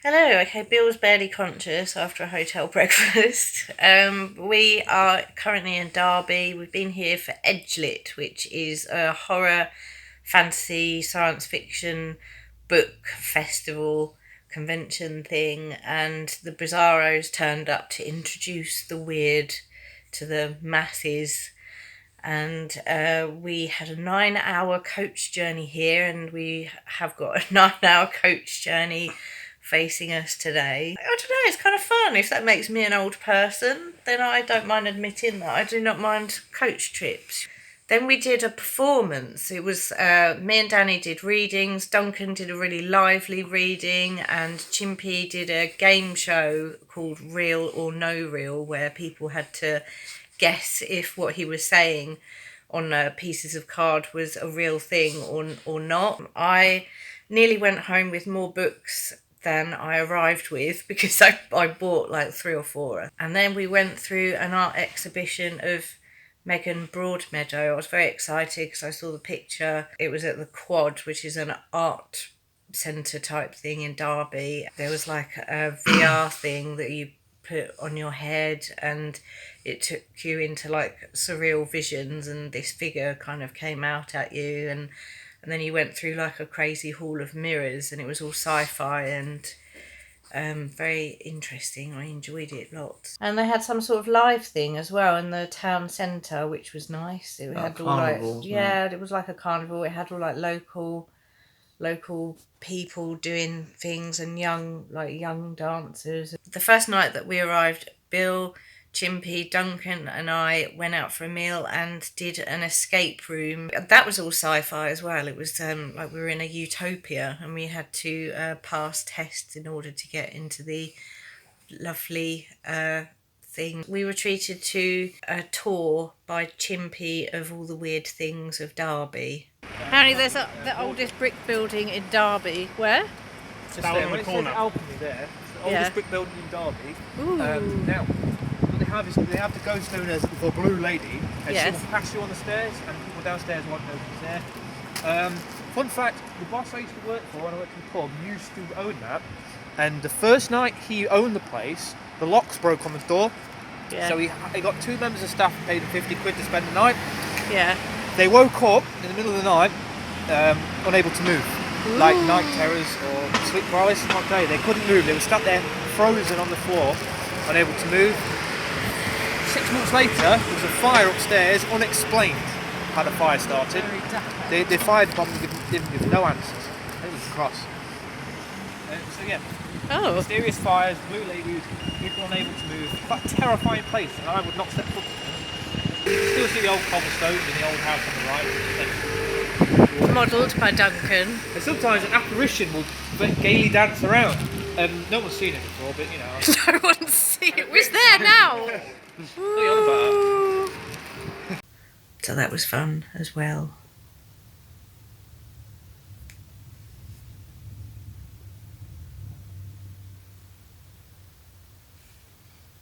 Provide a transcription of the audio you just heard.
Hello. Okay, Bill's barely conscious after a hotel breakfast. We are currently in Derby. We've been here for Edgelit, which is a horror, fantasy, science fiction book festival convention thing, and the Bizarros turned up to introduce the weird to the masses. And we had a 9 hour coach journey here, and we have got a 9 hour coach journey facing us today. I don't know, it's kind of fun. If that makes me an old person, then I don't mind admitting that. I do not mind coach trips. Then we did a performance. It was me and Danny did readings, Duncan did a really lively reading, and Chimpy did a game show called Real or No Real, where people had to guess if what he was saying on pieces of card was a real thing or not. I nearly went home with more books than I arrived with because I bought like three or four. And then we went through an art exhibition of Megan Broadmeadow. I was very excited because I saw the picture. It was at the Quad, which is an art centre type thing in Derby. There was like a VR thing that you put on your head, and it took you into like surreal visions, and this figure kind of came out at you, and then you went through like a crazy hall of mirrors, and it was all sci-fi and very interesting. I enjoyed it lots. And they had some sort of live thing as well in the town centre, which was nice. It had all like it was like a carnival. It had all like local people doing things and young dancers. The first night that we arrived, Bill, Chimpy, Duncan and I went out for a meal and did an escape room. That was all sci-fi as well. It was like we were in a utopia, and we had to pass tests in order to get into the lovely thing. We were treated to a tour by Chimpy of all the weird things of Derby. Apparently there's the oldest brick building in Derby. Where? Just there on the corner. Alchemy there. It's the oldest brick building in Derby. Ooh. Now, what they have the ghost known as the Blue Lady, and she will pass you on the stairs, and people downstairs won't know she's there. Fun fact: the boss I used to work for when I worked in the pub used to own that, and the first night he owned the place, the locks broke on the door. Yeah. So he got two members of staff and paid them 50 quid to spend the night. Yeah. They woke up in the middle of the night, unable to move. Ooh. Like night terrors or sleep paralysis, I can't tell you. They couldn't move. They were stuck there, frozen on the floor, unable to move. 6 months later, there was a fire upstairs, unexplained. How the fire started. The fire department didn't give no answers. It was cross. So yeah. Oh. Mysterious fires, blue ladies, people unable to move. Quite a terrifying place, and I would not step foot in. You can still see the old cobblestones in the old house on the right. Modelled by Duncan. And sometimes an apparition will gaily dance around. No one's seen it before, but you know. No one's seen it. It's there now. So that was fun as well.